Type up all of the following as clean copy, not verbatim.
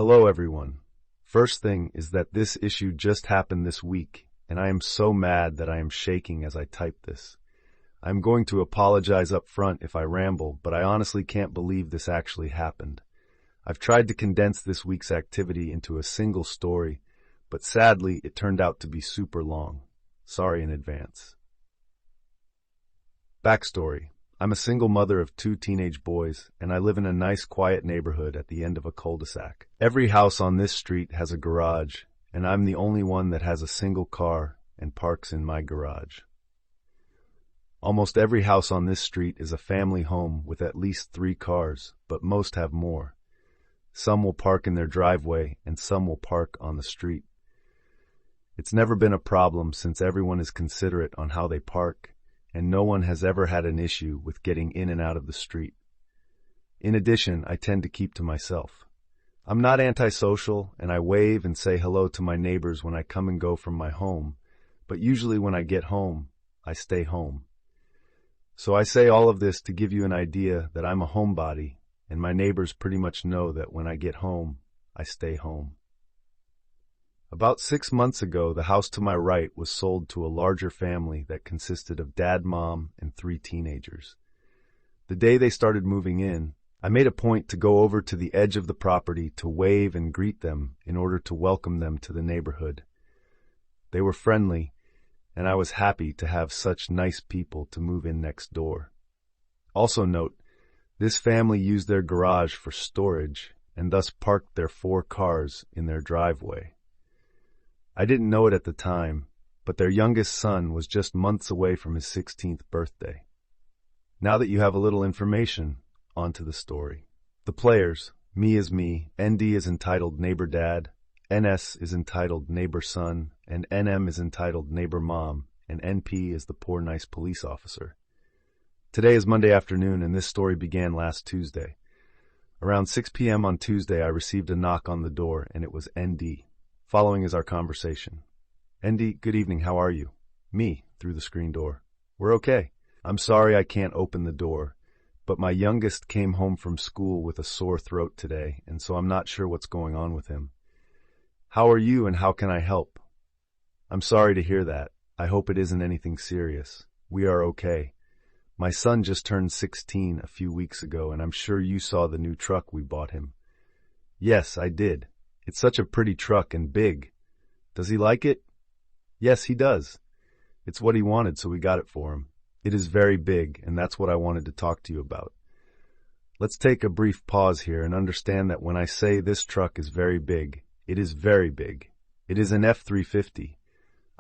Hello everyone. First thing is that this issue just happened this week, and I am so mad that I am shaking as I type this. I'm going to apologize up front if I ramble, but I honestly can't believe this actually happened. I've tried to condense this week's activity into a single story, but sadly it turned out to be super long. Sorry in advance. Backstory. I'm a single mother of 2 teenage boys, and I live in a nice quiet neighborhood at the end of a cul-de-sac. Every house on this street has a garage, and I'm the only one that has a single car and parks in my garage. Almost every house on this street is a family home with at least 3 cars, but most have more. Some will park in their driveway, and some will park on the street. It's never been a problem since everyone is considerate on how they park, and no one has ever had an issue with getting in and out of the street. In addition, I tend to keep to myself. I'm not antisocial, and I wave and say hello to my neighbors when I come and go from my home, but usually when I get home, I stay home. So I say all of this to give you an idea that I'm a homebody, and my neighbors pretty much know that when I get home, I stay home. About 6 months ago, the house to my right was sold to a larger family that consisted of dad, mom, and 3 teenagers. The day they started moving in, I made a point to go over to the edge of the property to wave and greet them in order to welcome them to the neighborhood. They were friendly, and I was happy to have such nice people to move in next door. Also note, this family used their garage for storage and thus parked their 4 cars in their driveway. I didn't know it at the time, but their youngest son was just months away from his 16th birthday. Now that you have a little information, on to the story. The players, me is me, ND is entitled Neighbor Dad, NS is entitled Neighbor Son, and NM is entitled Neighbor Mom, and NP is the poor nice police officer. Today is Monday afternoon, and this story began last Tuesday. Around 6 p.m. on Tuesday, I received a knock on the door, and it was ND. Following is our conversation. ND, good evening, how are you? Me, through the screen door. We're okay. I'm sorry I can't open the door, but my youngest came home from school with a sore throat today, and so I'm not sure what's going on with him. How are you and how can I help? I'm sorry to hear that. I hope it isn't anything serious. We are okay. My son just turned 16 a few weeks ago, and I'm sure you saw the new truck we bought him. Yes, I did. It's such a pretty truck and big. Does he like it? Yes, he does. It's what he wanted, so we got it for him. It is very big, and that's what I wanted to talk to you about. Let's take a brief pause here and understand that when I say this truck is very big, it is very big. It is an F-350.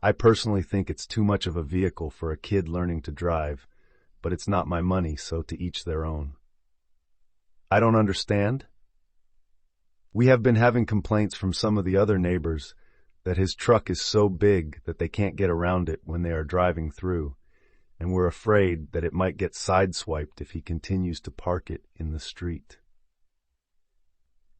I personally think it's too much of a vehicle for a kid learning to drive, but it's not my money, so to each their own. I don't understand? We have been having complaints from some of the other neighbors that his truck is so big that they can't get around it when they are driving through, and we're afraid that it might get sideswiped if he continues to park it in the street.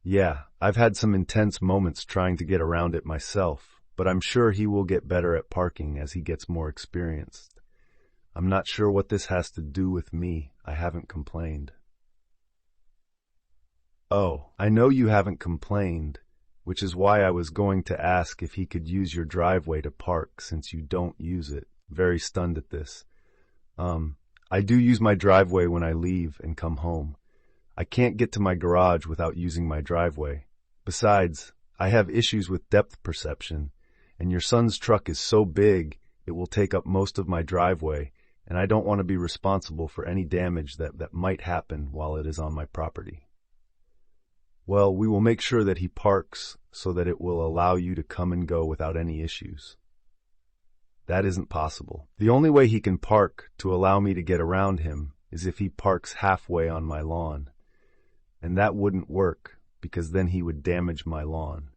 Yeah, I've had some intense moments trying to get around it myself, but I'm sure he will get better at parking as he gets more experienced. I'm not sure what this has to do with me. I haven't complained. Oh, I know you haven't complained, which is why I was going to ask if he could use your driveway to park since you don't use it. Very stunned at this. I do use my driveway when I leave and come home. I can't get to my garage without using my driveway. Besides, I have issues with depth perception, and your son's truck is so big it will take up most of my driveway, and I don't want to be responsible for any damage that might happen while it is on my property. Well, we will make sure that he parks so that it will allow you to come and go without any issues. That isn't possible. The only way he can park to allow me to get around him is if he parks halfway on my lawn. And that wouldn't work, because then he would damage my lawn.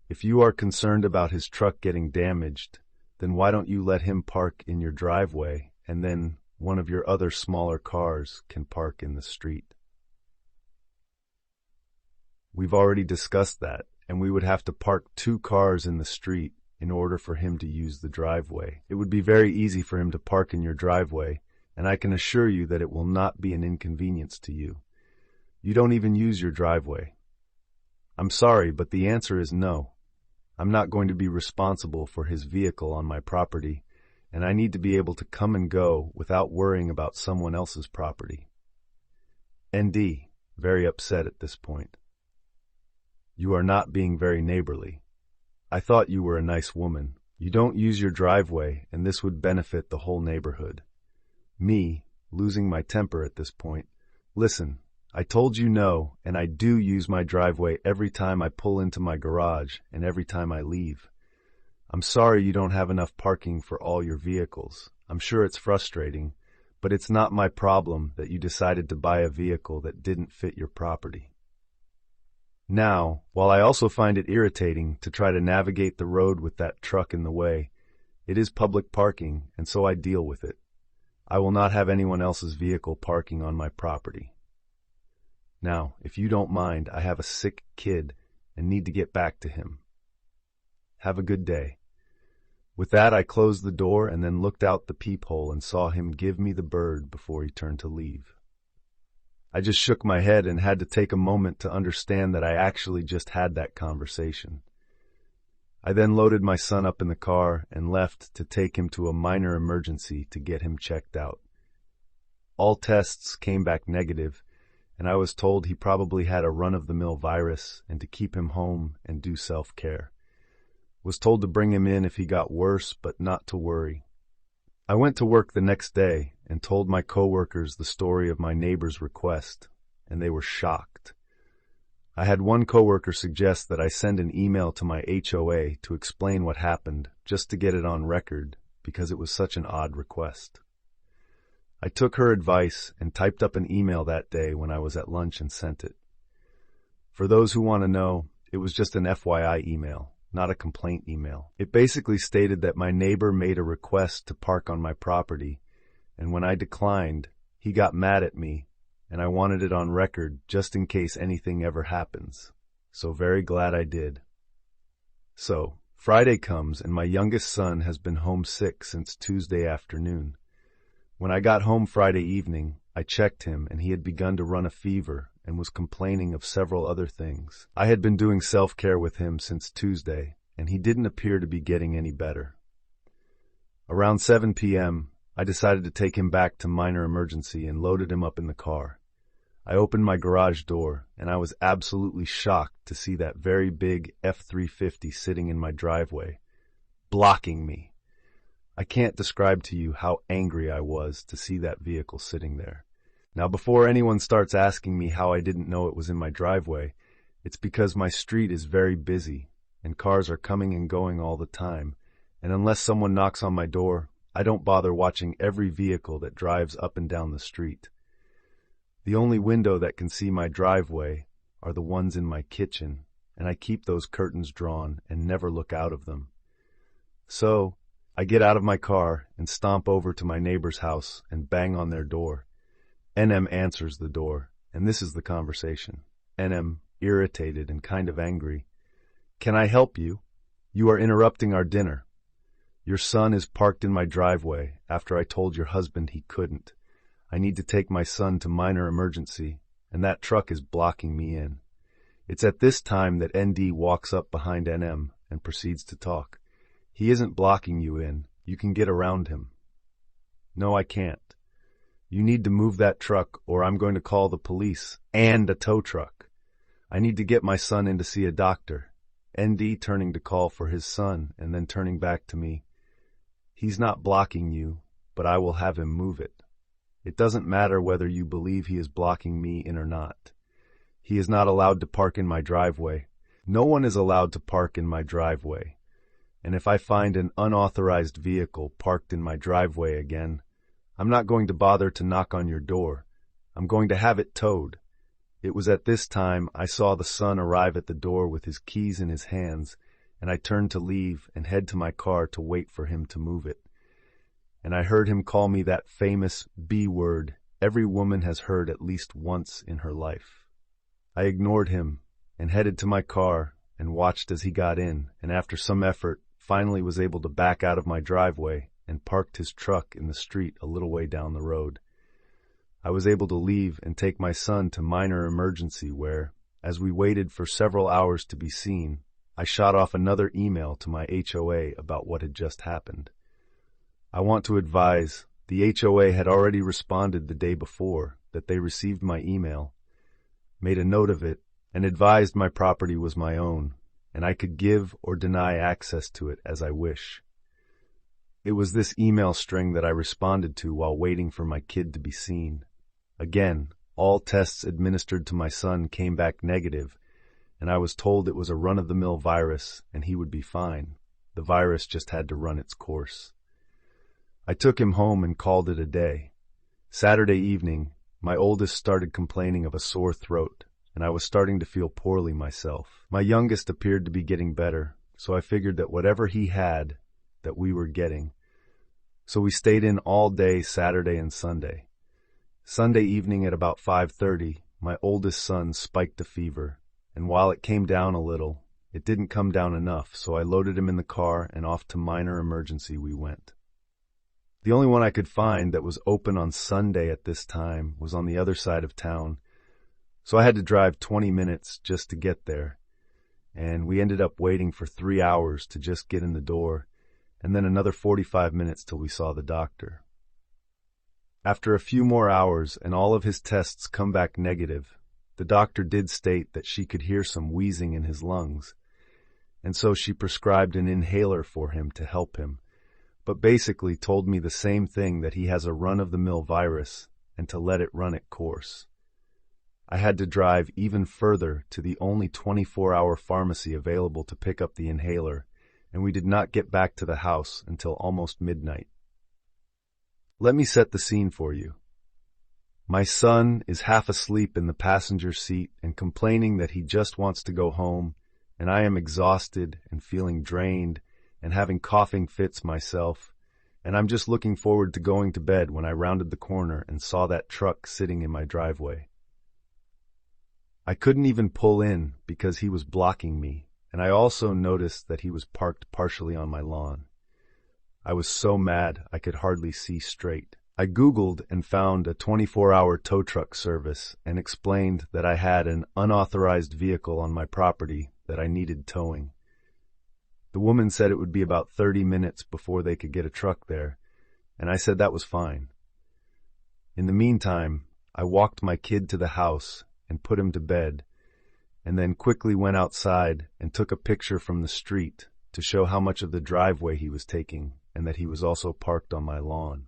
If you are concerned about his truck getting damaged, then why don't you let him park in your driveway, and then one of your other smaller cars can park in the street? We've already discussed that, and we would have to park 2 cars in the street in order for him to use the driveway. It would be very easy for him to park in your driveway, and I can assure you that it will not be an inconvenience to you. You don't even use your driveway. I'm sorry, but the answer is no. I'm not going to be responsible for his vehicle on my property, and I need to be able to come and go without worrying about someone else's property. ND, very upset at this point. You are not being very neighborly. I thought you were a nice woman. You don't use your driveway, and this would benefit the whole neighborhood. Me, losing my temper at this point. Listen, I told you no, and I do use my driveway every time I pull into my garage and every time I leave. I'm sorry you don't have enough parking for all your vehicles. I'm sure it's frustrating, but it's not my problem that you decided to buy a vehicle that didn't fit your property. Now, while I also find it irritating to try to navigate the road with that truck in the way, it is public parking, and so I deal with it. I will not have anyone else's vehicle parking on my property. Now, if you don't mind, I have a sick kid and need to get back to him. Have a good day. With that, I closed the door and then looked out the peephole and saw him give me the bird before he turned to leave. I just shook my head and had to take a moment to understand that I actually just had that conversation. I then loaded my son up in the car and left to take him to a minor emergency to get him checked out. All tests came back negative, and I was told he probably had a run-of-the-mill virus and to keep him home and do self-care. Was told to bring him in if he got worse, but not to worry. I went to work the next day and told my coworkers the story of my neighbor's request, and they were shocked. I had one coworker suggest that I send an email to my HOA to explain what happened, just to get it on record, because it was such an odd request. I took her advice and typed up an email that day when I was at lunch and sent it. For those who want to know, it was just an FYI email, not a complaint email. It basically stated that my neighbor made a request to park on my property, and when I declined, he got mad at me, and I wanted it on record just in case anything ever happens. So very glad I did. So, Friday comes and my youngest son has been homesick since Tuesday afternoon. When I got home Friday evening, I checked him and he had begun to run a fever and was complaining of several other things. I had been doing self-care with him since Tuesday, and he didn't appear to be getting any better. Around 7 p.m., I decided to take him back to minor emergency and loaded him up in the car. I opened my garage door, and I was absolutely shocked to see that very big F-350 sitting in my driveway, blocking me. I can't describe to you how angry I was to see that vehicle sitting there. Now, before anyone starts asking me how I didn't know it was in my driveway, it's because my street is very busy, and cars are coming and going all the time, and unless someone knocks on my door, I don't bother watching every vehicle that drives up and down the street. The only window that can see my driveway are the ones in my kitchen, and I keep those curtains drawn and never look out of them. So, I get out of my car and stomp over to my neighbor's house and bang on their door. NM answers the door, and this is the conversation. NM, irritated and kind of angry. Can I help you? You are interrupting our dinner. Your son is parked in my driveway after I told your husband he couldn't. I need to take my son to minor emergency, and that truck is blocking me in. It's at this time that ND walks up behind NM and proceeds to talk. He isn't blocking you in. You can get around him. No, I can't. You need to move that truck or I'm going to call the police and a tow truck. I need to get my son in to see a doctor. ND turning to call for his son and then turning back to me. He's not blocking you, but I will have him move it. It doesn't matter whether you believe he is blocking me in or not. He is not allowed to park in my driveway. No one is allowed to park in my driveway. And if I find an unauthorized vehicle parked in my driveway again, I'm not going to bother to knock on your door. I'm going to have it towed. It was at this time I saw the son arrive at the door with his keys in his hands, and I turned to leave and head to my car to wait for him to move it. And I heard him call me that famous B word every woman has heard at least once in her life. I ignored him and headed to my car and watched as he got in, and after some effort, finally was able to back out of my driveway and parked his truck in the street a little way down the road. I was able to leave and take my son to minor emergency where, As we waited for several hours to be seen, I shot off another email to my HOA about what had just happened. I want to advise, the HOA had already responded the day before that they received my email, made a note of it, and advised my property was my own, and I could give or deny access to it as I wish. It was this email string that I responded to while waiting for my kid to be seen. Again, all tests administered to my son came back negative, and I was told it was a run-of-the-mill virus and he would be fine. The virus just had to run its course. I took him home and called it a day. Saturday evening, my oldest started complaining of a sore throat, and I was starting to feel poorly myself. My youngest appeared to be getting better, so I figured that whatever he had, that we were getting. So we stayed in all day Saturday and Sunday. Sunday evening at about 5:30, my oldest son spiked a fever, and while it came down a little, it didn't come down enough, so I loaded him in the car and off to minor emergency we went. The only one I could find that was open on Sunday at this time was on the other side of town, so I had to drive 20 minutes just to get there, and we ended up waiting for 3 hours to just get in the door, and then another 45 minutes till we saw the doctor. After a few more hours and all of his tests come back negative, the doctor did state that she could hear some wheezing in his lungs, and so she prescribed an inhaler for him to help him, but basically told me the same thing, that he has a run-of-the-mill virus and to let it run its course. I had to drive even further to the only 24-hour pharmacy available to pick up the inhaler, and we did not get back to the house until almost midnight. Let me set the scene for you. My son is half asleep in the passenger seat and complaining that he just wants to go home, and I am exhausted and feeling drained and having coughing fits myself, and I'm just looking forward to going to bed when I rounded the corner and saw that truck sitting in my driveway. I couldn't even pull in because he was blocking me, and I also noticed that he was parked partially on my lawn. I was so mad I could hardly see straight. I Googled and found a 24-hour tow truck service and explained that I had an unauthorized vehicle on my property that I needed towing. The woman said it would be about 30 minutes before they could get a truck there, and I said that was fine. In the meantime, I walked my kid to the house and put him to bed, and then quickly went outside and took a picture from the street to show how much of the driveway he was taking and that he was also parked on my lawn.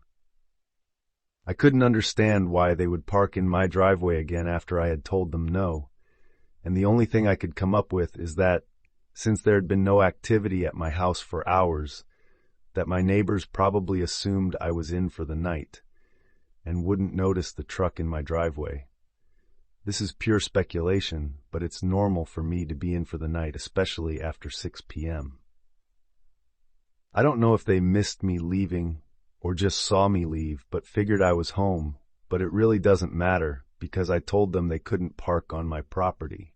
I couldn't understand why they would park in my driveway again after I had told them no, and the only thing I could come up with is that, since there had been no activity at my house for hours, that my neighbors probably assumed I was in for the night and wouldn't notice the truck in my driveway. This is pure speculation, but it's normal for me to be in for the night, especially after 6 p.m. I don't know if they missed me leaving or just saw me leave, but figured I was home, but it really doesn't matter because I told them they couldn't park on my property.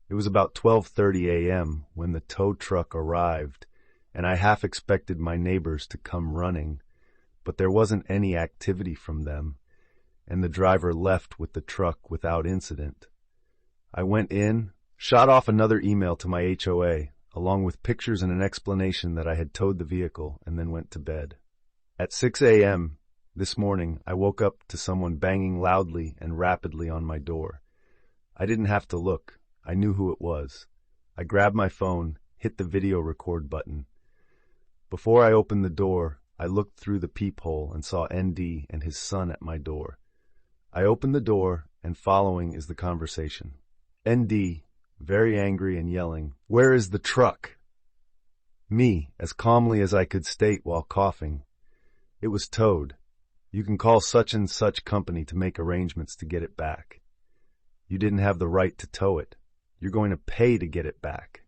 It was about 12:30 a.m. when the tow truck arrived, and I half expected my neighbors to come running, but there wasn't any activity from them, and the driver left with the truck without incident. I went in, shot off another email to my HOA, along with pictures and an explanation that I had towed the vehicle, and then went to bed. At 6 a.m. this morning, I woke up to someone banging loudly and rapidly on my door. I didn't have to look. I knew who it was. I grabbed my phone, hit the video record button. Before I opened the door, I looked through the peephole and saw ND and his son at my door. I opened the door, and following is the conversation. ND, very angry and yelling, "Where is the truck?" Me, as calmly as I could state while coughing, "It was towed. You can call such and such company to make arrangements to get it back. You didn't have the right to tow it. You're going to pay to get it back."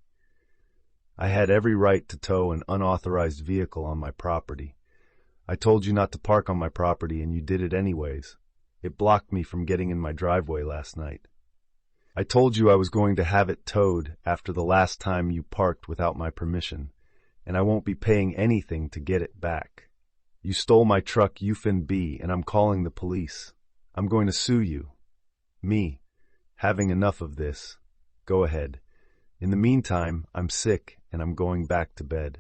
I had every right to tow an unauthorized vehicle on my property. I told you not to park on my property, and you did it anyways. It blocked me from getting in my driveway last night. I told you I was going to have it towed after the last time you parked without my permission, and I won't be paying anything to get it back. You stole my truck, Ufin B, and I'm calling the police. I'm going to sue you. Me, having enough of this, Go ahead. In the meantime, I'm sick and I'm going back to bed.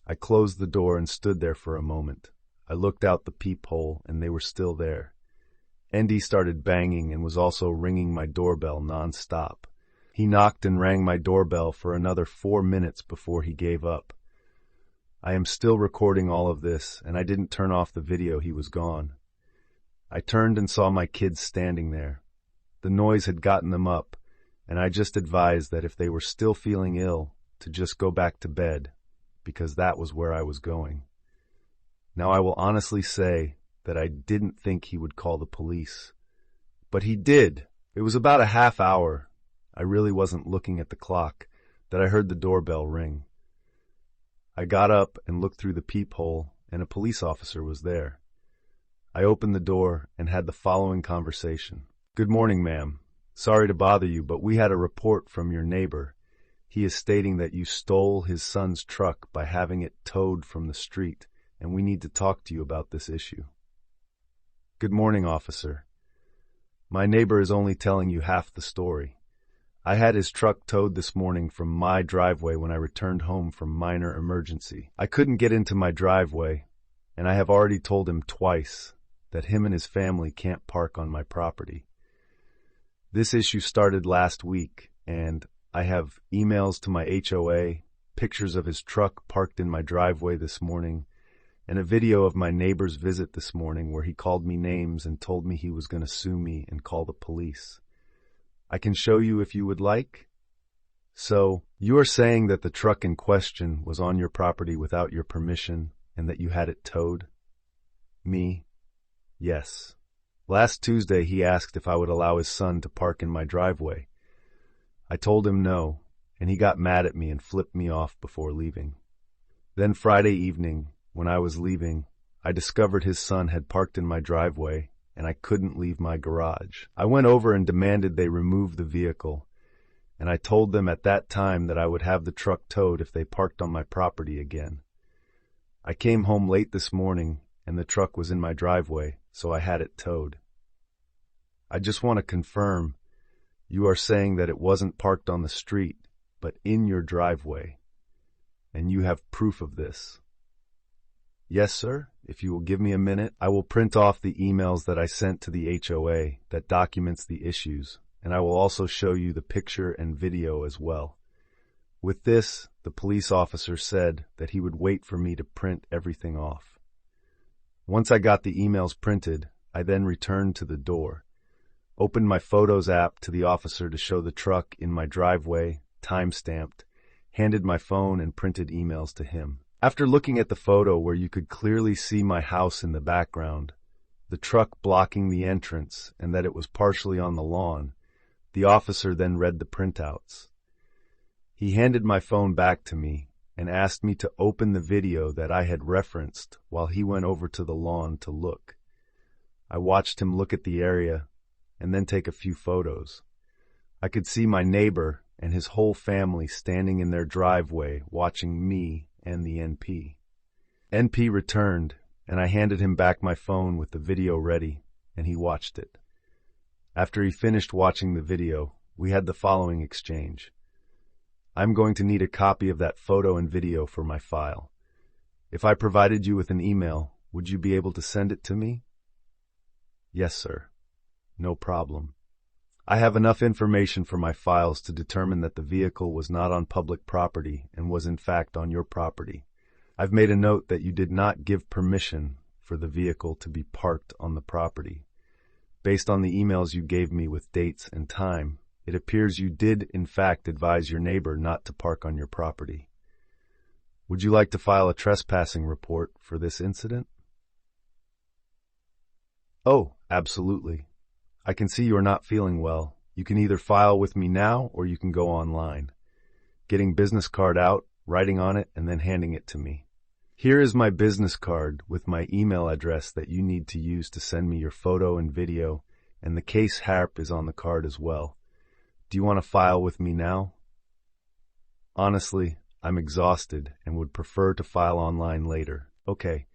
I closed the door and stood there for a moment. I looked out the peephole and they were still there. Andy started banging and was also ringing my doorbell non-stop. He knocked and rang my doorbell for another 4 minutes before he gave up. I am still recording all of this, and I didn't turn off the video. He was gone. I turned and saw my kids standing there. The noise had gotten them up, and I just advised that if they were still feeling ill, to just go back to bed, because that was where I was going. Now I will honestly say that I didn't think he would call the police. But he did. It was about a half hour, I really wasn't looking at the clock, that I heard the doorbell ring. I got up and looked through the peephole, and a police officer was there. I opened the door and had the following conversation. "Good morning, ma'am. Sorry to bother you, but we had a report from your neighbor. He is stating that you stole his son's truck by having it towed from the street, and we need to talk to you about this issue." "Good morning, officer. My neighbor is only telling you half the story. I had his truck towed this morning from my driveway when I returned home from minor emergency. I couldn't get into my driveway, and I have already told him twice that him and his family can't park on my property. This issue started last week, and I have emails to my HOA, pictures of his truck parked in my driveway this morning, and a video of my neighbor's visit this morning where he called me names and told me he was going to sue me and call the police. I can show you if you would like." "So, you are saying that the truck in question was on your property without your permission and that you had it towed?" "Me? Yes. Last Tuesday he asked if I would allow his son to park in my driveway. I told him no, and he got mad at me and flipped me off before leaving. Then Friday evening, when I was leaving, I discovered his son had parked in my driveway, and I couldn't leave my garage. I went over and demanded they remove the vehicle, and I told them at that time that I would have the truck towed if they parked on my property again. I came home late this morning, and the truck was in my driveway, so I had it towed. I just want to confirm, you are saying that it wasn't parked on the street, but in your driveway, and you have proof of this?" "Yes, sir. If you will give me a minute, I will print off the emails that I sent to the HOA that documents the issues, and I will also show you the picture and video as well." With this, the police officer said that he would wait for me to print everything off. Once I got the emails printed, I then returned to the door, opened my Photos app to the officer to show the truck in my driveway, time-stamped, handed my phone and printed emails to him. After looking at the photo where you could clearly see my house in the background, the truck blocking the entrance, and that it was partially on the lawn, the officer then read the printouts. He handed my phone back to me and asked me to open the video that I had referenced while he went over to the lawn to look. I watched him look at the area and then take a few photos. I could see my neighbor and his whole family standing in their driveway watching me and the NP. NP returned, and I handed him back my phone with the video ready, and he watched it. After he finished watching the video, we had the following exchange. "I'm going to need a copy of that photo and video for my file. If I provided you with an email, would you be able to send it to me?" "Yes, sir. No problem. I have enough information for my files to determine that the vehicle was not on public property and was in fact on your property. I've made a note that you did not give permission for the vehicle to be parked on the property. Based on the emails you gave me with dates and time, it appears you did in fact advise your neighbor not to park on your property. Would you like to file a trespassing report for this incident?" "Oh, absolutely. I can see you are not feeling well. You can either file with me now or you can go online. Getting business card out, writing on it, and then handing it to me. Here is my business card with my email address that you need to use to send me your photo and video, and the case harp is on the card as well. Do you want to file with me now?" "Honestly, I'm exhausted and would prefer to file online later." "Okay.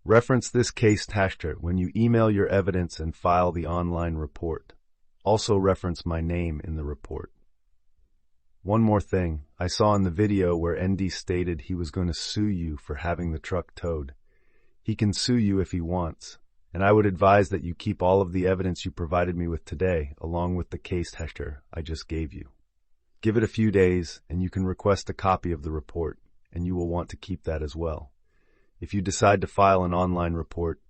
Reference this case hashtag when you email your evidence and file the online report. Also reference my name in the report." One more thing, I saw in the video where ND stated he was going to sue you for having the truck towed. He can sue you if he wants, and I would advise that you keep all of the evidence you provided me with today, along with the case hester I just gave you. Give it a few days, and you can request a copy of the report, and you will want to keep that as well. If you decide to file an online report,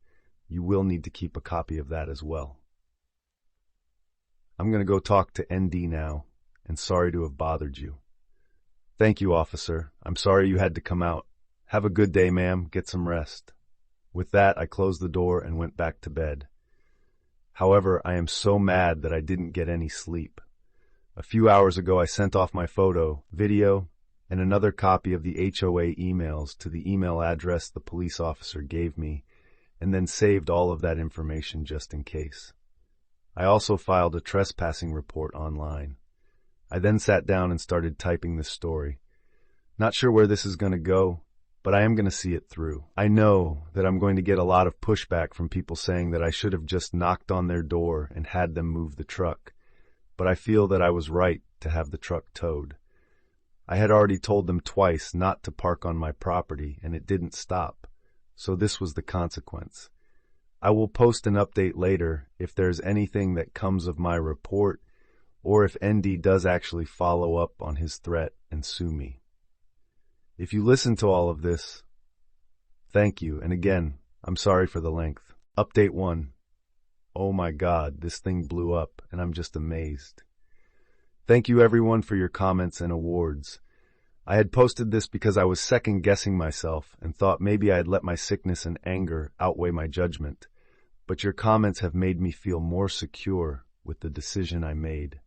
you will need to keep a copy of that as well. I'm going to go talk to ND now, and sorry to have bothered you. Thank you, officer. I'm sorry you had to come out. Have a good day, ma'am. Get some rest. With that, I closed the door and went back to bed. However, I am so mad that I didn't get any sleep. A few hours ago, I sent off my photo, video, and another copy of the HOA emails to the email address the police officer gave me, and then saved all of that information just in case. I also filed a trespassing report online. I then sat down and started typing this story. Not sure where this is going to go, but I am going to see it through. I know that I'm going to get a lot of pushback from people saying that I should have just knocked on their door and had them move the truck, but I feel that I was right to have the truck towed. I had already told them twice not to park on my property, and it didn't stop, so this was the consequence. I will post an update later if there's anything that comes of my report, or if ND does actually follow up on his threat and sue me. If you listen to all of this, thank you, and again, I'm sorry for the length. Update 1. Oh my God, this thing blew up, and I'm just amazed. Thank you everyone for your comments and awards. I had posted this because I was second-guessing myself and thought maybe I had let my sickness and anger outweigh my judgment, but your comments have made me feel more secure with the decision I made.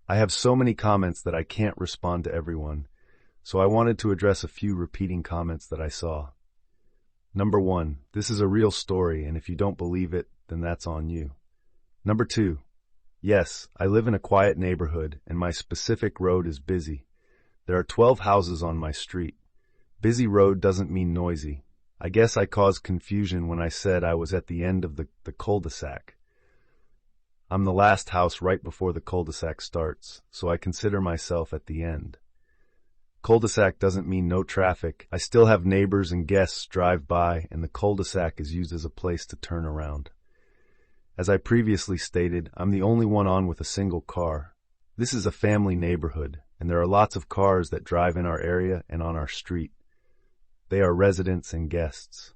I have so many comments that I can't respond to everyone, so I wanted to address a few repeating comments that I saw. Number 1, this is a real story, and if you don't believe it, then that's on you. Number 2, yes, I live in a quiet neighborhood, and my specific road is busy. There are 12 houses on my street. Busy road doesn't mean noisy. I guess I caused confusion when I said I was at the end of the cul-de-sac. I'm the last house right before the cul-de-sac starts, so I consider myself at the end. Cul-de-sac doesn't mean no traffic. I still have neighbors and guests drive by, and the cul-de-sac is used as a place to turn around. As I previously stated, I'm the only one on with a single car. This is a family neighborhood, and there are lots of cars that drive in our area and on our street. They are residents and guests.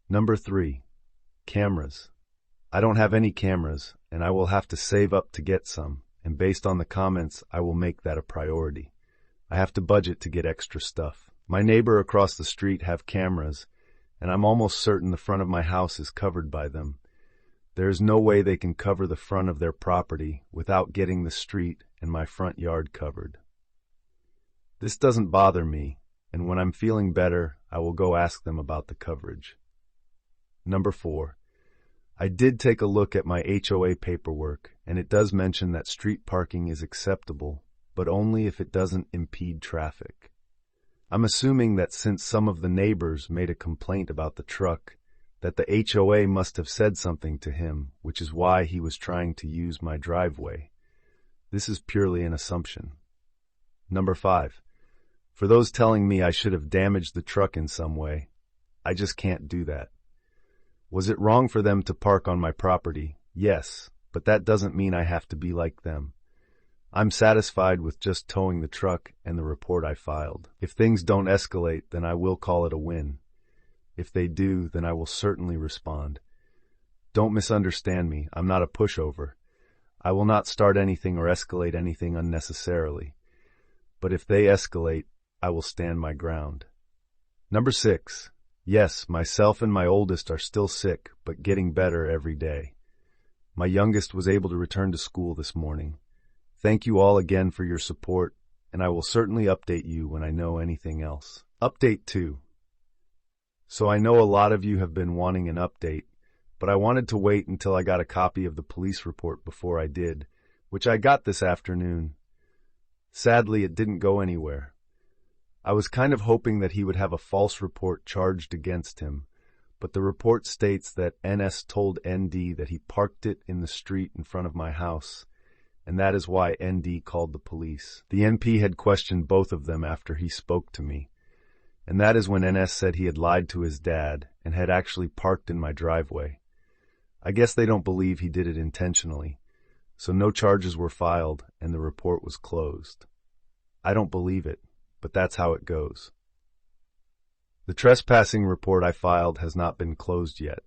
Number 3, cameras. I don't have any cameras, and I will have to save up to get some, and based on the comments, I will make that a priority. I have to budget to get extra stuff. My neighbor across the street have cameras, and I'm almost certain the front of my house is covered by them. There is no way they can cover the front of their property without getting the street and my front yard covered. This doesn't bother me, and when I'm feeling better, I will go ask them about the coverage. Number 4. I did take a look at my HOA paperwork, and it does mention that street parking is acceptable, but only if it doesn't impede traffic. I'm assuming that since some of the neighbors made a complaint about the truck, that the HOA must have said something to him, which is why he was trying to use my driveway. This is purely an assumption. Number 5. For those telling me I should have damaged the truck in some way, I just can't do that. Was it wrong for them to park on my property? Yes, but that doesn't mean I have to be like them. I'm satisfied with just towing the truck and the report I filed. If things don't escalate, then I will call it a win. If they do, then I will certainly respond. Don't misunderstand me. I'm not a pushover. I will not start anything or escalate anything unnecessarily. But if they escalate, I will stand my ground. Number 6. Yes, myself and my oldest are still sick, but getting better every day. My youngest was able to return to school this morning. Thank you all again for your support, and I will certainly update you when I know anything else. Update 2. So I know a lot of you have been wanting an update, but I wanted to wait until I got a copy of the police report before I did, which I got this afternoon. Sadly, it didn't go anywhere. I was kind of hoping that he would have a false report charged against him, but the report states that NS told ND that he parked it in the street in front of my house, and that is why ND called the police. The NP had questioned both of them after he spoke to me, and that is when NS said he had lied to his dad and had actually parked in my driveway. I guess they don't believe he did it intentionally, so no charges were filed and the report was closed. I don't believe it, but that's how it goes. The trespassing report I filed has not been closed yet.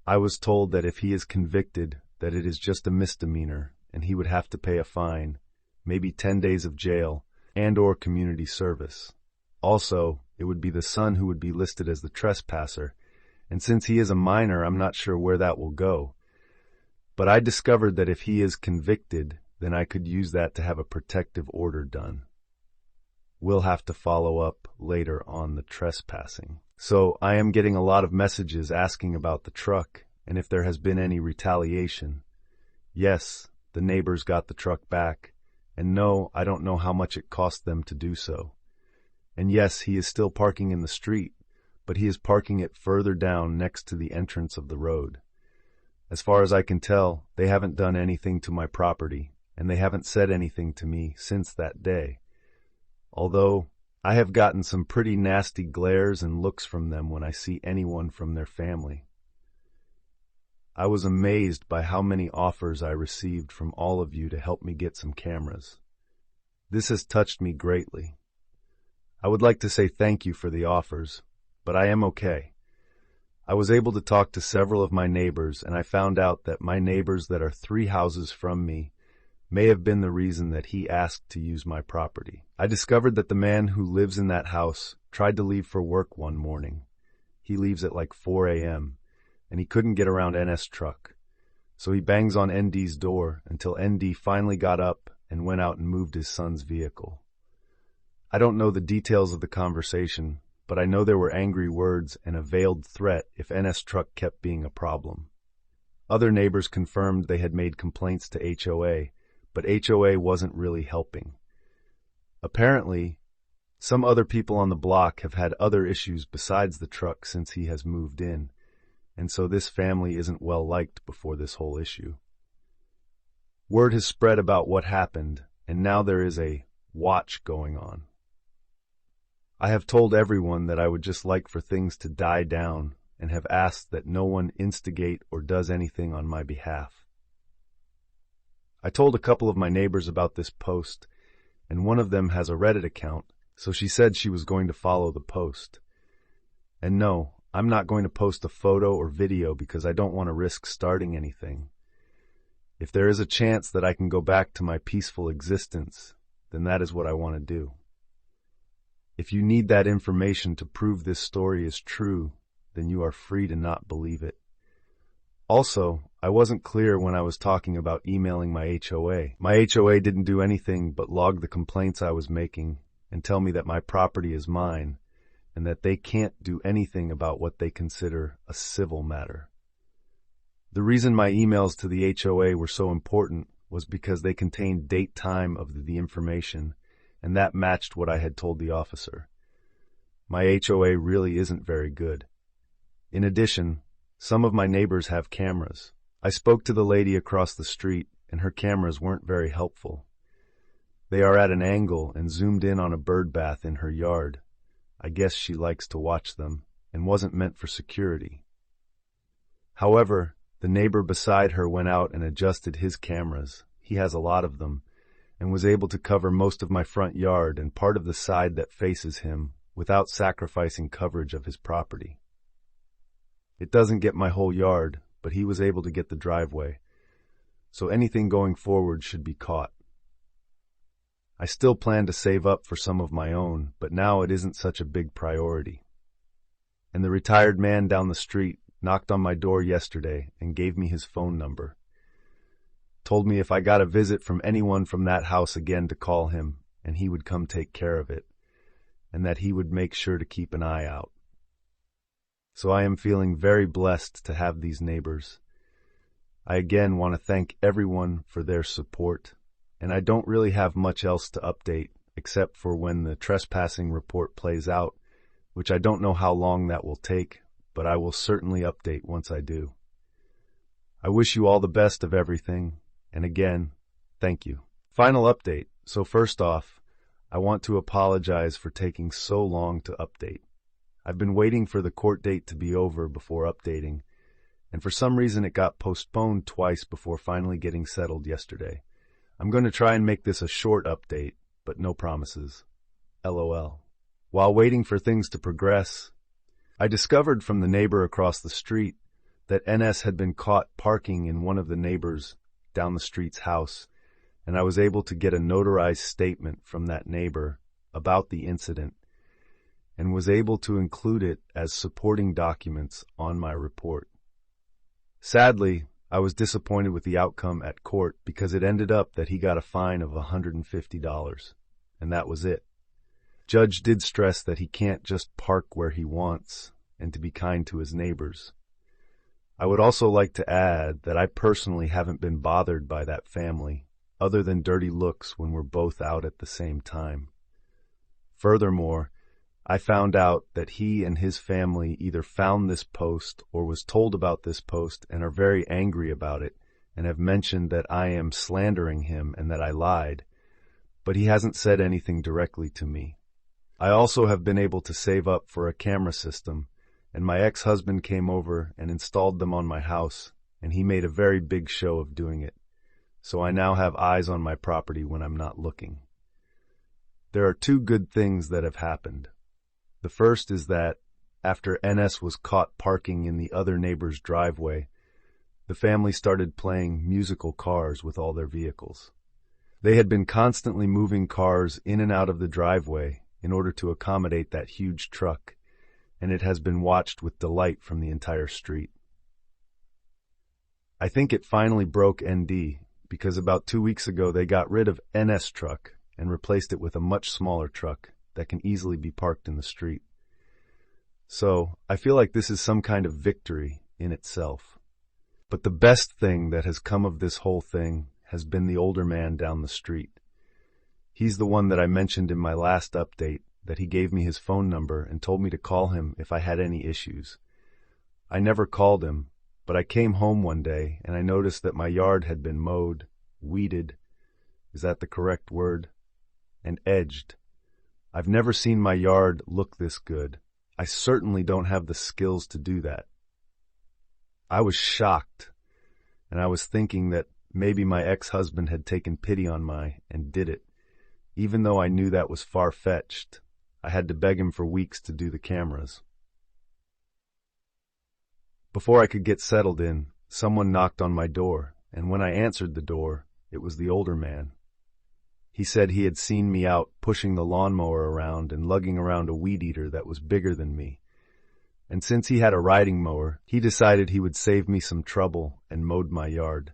I was told that if he is convicted, that it is just a misdemeanor and he would have to pay a fine, maybe 10 days of jail and/or community service. Also, it would be the son who would be listed as the trespasser, and since he is a minor, I'm not sure where that will go. But I discovered that if he is convicted, then I could use that to have a protective order done. We'll have to follow up later on the trespassing. So I am getting a lot of messages asking about the truck and if there has been any retaliation. Yes, the neighbors got the truck back, and no, I don't know how much it cost them to do so. And yes, he is still parking in the street, but he is parking it further down next to the entrance of the road. As far as I can tell, they haven't done anything to my property, and they haven't said anything to me since that day. Although, I have gotten some pretty nasty glares and looks from them when I see anyone from their family. I was amazed by how many offers I received from all of you to help me get some cameras. This has touched me greatly. I would like to say thank you for the offers, but I am okay. I was able to talk to several of my neighbors, and I found out that my neighbors that are 3 houses from me may have been the reason that he asked to use my property. I discovered that the man who lives in that house tried to leave for work one morning. He leaves at like 4 a.m., and he couldn't get around NS truck. So he bangs on ND's door until ND finally got up and went out and moved his son's vehicle. I don't know the details of the conversation, but I know there were angry words and a veiled threat if NS truck kept being a problem. Other neighbors confirmed they had made complaints to HOA, but HOA wasn't really helping. Apparently, some other people on the block have had other issues besides the truck since he has moved in, and so this family isn't well liked before this whole issue. Word has spread about what happened, and now there is a watch going on. I have told everyone that I would just like for things to die down and have asked that no one instigate or does anything on my behalf. I told a couple of my neighbors about this post, and one of them has a Reddit account, so she said she was going to follow the post. And no, I'm not going to post a photo or video because I don't want to risk starting anything. If there is a chance that I can go back to my peaceful existence, then that is what I want to do. If you need that information to prove this story is true, then you are free to not believe it. Also, I wasn't clear when I was talking about emailing my HOA. My HOA didn't do anything but log the complaints I was making and tell me that my property is mine and that they can't do anything about what they consider a civil matter. The reason my emails to the HOA were so important was because they contained date time of the information, and that matched what I had told the officer. My HOA really isn't very good. In addition, some of my neighbors have cameras. I spoke to the lady across the street, and her cameras weren't very helpful. They are at an angle and zoomed in on a bird bath in her yard. I guess she likes to watch them, and wasn't meant for security. However, the neighbor beside her went out and adjusted his cameras. He has a lot of them, and was able to cover most of my front yard and part of the side that faces him without sacrificing coverage of his property. It doesn't get my whole yard, but he was able to get the driveway, so anything going forward should be caught. I still plan to save up for some of my own, but now it isn't such a big priority. And the retired man down the street knocked on my door yesterday and gave me his phone number. Told me if I got a visit from anyone from that house again to call him, and he would come take care of it, and that he would make sure to keep an eye out. So I am feeling very blessed to have these neighbors. I again want to thank everyone for their support, and I don't really have much else to update except for when the trespassing report plays out, which I don't know how long that will take, but I will certainly update once I do. I wish you all the best of everything, and again, Thank you. Final update. So first off, I want to apologize for taking so long to update. I've been waiting for the court date to be over before updating, and for some reason it got postponed twice before finally getting settled yesterday. I'm going to try and make this a short update, but no promises. LOL. While waiting for things to progress, I discovered from the neighbor across the street that NS had been caught parking in one of the neighbors down the street's house, and I was able to get a notarized statement from that neighbor about the incident and was able to include it as supporting documents on my report. Sadly, I was disappointed with the outcome at court because it ended up that he got a fine of $150, and that was it. Judge did stress that he can't just park where he wants and to be kind to his neighbors. I would also like to add that I personally haven't been bothered by that family, other than dirty looks when we're both out at the same time. Furthermore, I found out that he and his family either found this post or was told about this post and are very angry about it and have mentioned that I am slandering him and that I lied, but he hasn't said anything directly to me. I also have been able to save up for a camera system, and my ex-husband came over and installed them on my house, and he made a very big show of doing it. So I now have eyes on my property when I'm not looking. There are two good things that have happened. The first is that, after NS was caught parking in the other neighbor's driveway, the family started playing musical cars with all their vehicles. They had been constantly moving cars in and out of the driveway in order to accommodate that huge truck, and it has been watched with delight from the entire street. I think it finally broke ND, because about 2 weeks ago they got rid of NS truck and replaced it with a much smaller truck that can easily be parked in the street. So, I feel like this is some kind of victory in itself. But the best thing that has come of this whole thing has been the older man down the street. He's the one that I mentioned in my last update, that he gave me his phone number and told me to call him if I had any issues. I never called him, but I came home one day and I noticed that my yard had been mowed, weeded, is that the correct word? And edged. I've never seen my yard look this good. I certainly don't have the skills to do that. I was shocked, and I was thinking that maybe my ex-husband had taken pity on me and did it. Even though I knew that was far-fetched, I had to beg him for weeks to do the cameras. Before I could get settled in, someone knocked on my door, and when I answered the door, it was the older man. He said he had seen me out pushing the lawnmower around and lugging around a weed eater that was bigger than me. And since he had a riding mower, he decided he would save me some trouble and mowed my yard.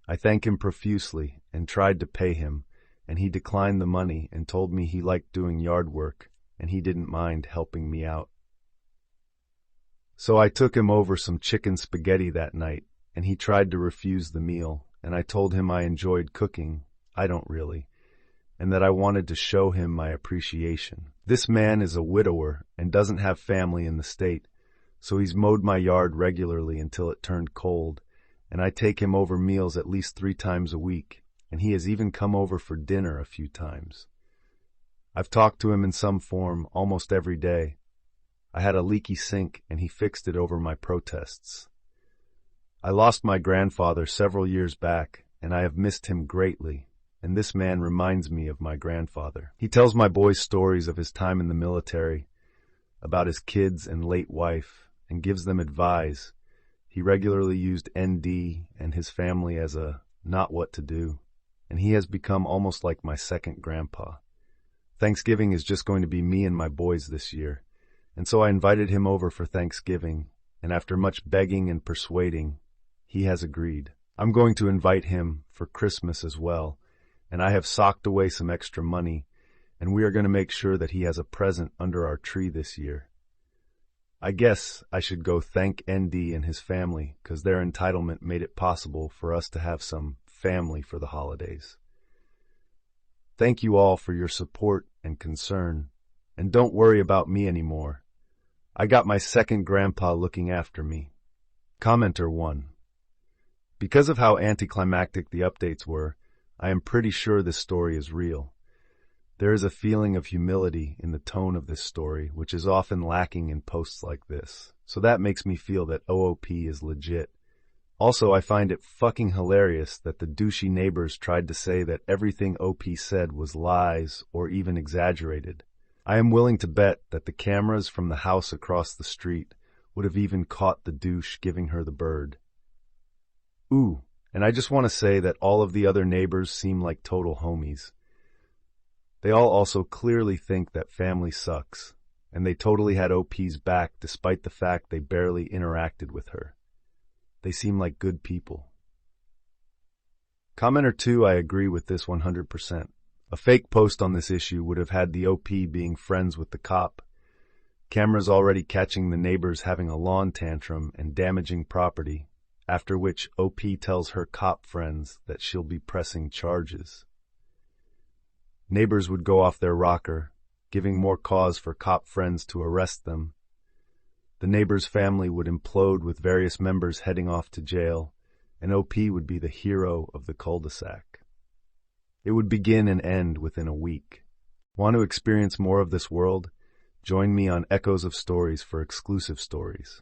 I thanked him profusely and tried to pay him, and he declined the money and told me he liked doing yard work and he didn't mind helping me out. So I took him over some chicken spaghetti that night, and he tried to refuse the meal, and I told him I enjoyed cooking. I don't really, and that I wanted to show him my appreciation. This man is a widower and doesn't have family in the state, so he's mowed my yard regularly until it turned cold, and I take him over meals at least 3 times a week, and he has even come over for dinner a few times. I've talked to him in some form almost every day. I had a leaky sink, and he fixed it over my protests. I lost my grandfather several years back, and I have missed him greatly. And this man reminds me of my grandfather. He tells my boys stories of his time in the military, about his kids and late wife, and gives them advice. He regularly used ND and his family as a not what to do, and he has become almost like my second grandpa. Thanksgiving is just going to be me and my boys this year, and so I invited him over for Thanksgiving, and after much begging and persuading, he has agreed. I'm going to invite him for Christmas as well, and I have socked away some extra money, and we are going to make sure that he has a present under our tree this year. I guess I should go thank ND and his family, because their entitlement made it possible for us to have some family for the holidays. Thank you all for your support and concern, and don't worry about me anymore. I got my second grandpa looking after me. Commenter 1. Because of how anticlimactic the updates were, I am pretty sure this story is real. There is a feeling of humility in the tone of this story, which is often lacking in posts like this. So that makes me feel that OOP is legit. Also, I find it fucking hilarious that the douchey neighbors tried to say that everything OP said was lies or even exaggerated. I am willing to bet that the cameras from the house across the street would have even caught the douche giving her the bird. Ooh, and I just want to say that all of the other neighbors seem like total homies. They all also clearly think that family sucks, and they totally had OP's back despite the fact they barely interacted with her. They seem like good people. Commenter 2, I agree with this 100%. A fake post on this issue would have had the OP being friends with the cop, cameras already catching the neighbors having a lawn tantrum and damaging property, after which OP tells her cop friends that she'll be pressing charges. Neighbors would go off their rocker, giving more cause for cop friends to arrest them. The neighbor's family would implode with various members heading off to jail, and OP would be the hero of the cul-de-sac. It would begin and end within a week. Want to experience more of this world? Join me on Echoes of Stories for exclusive stories.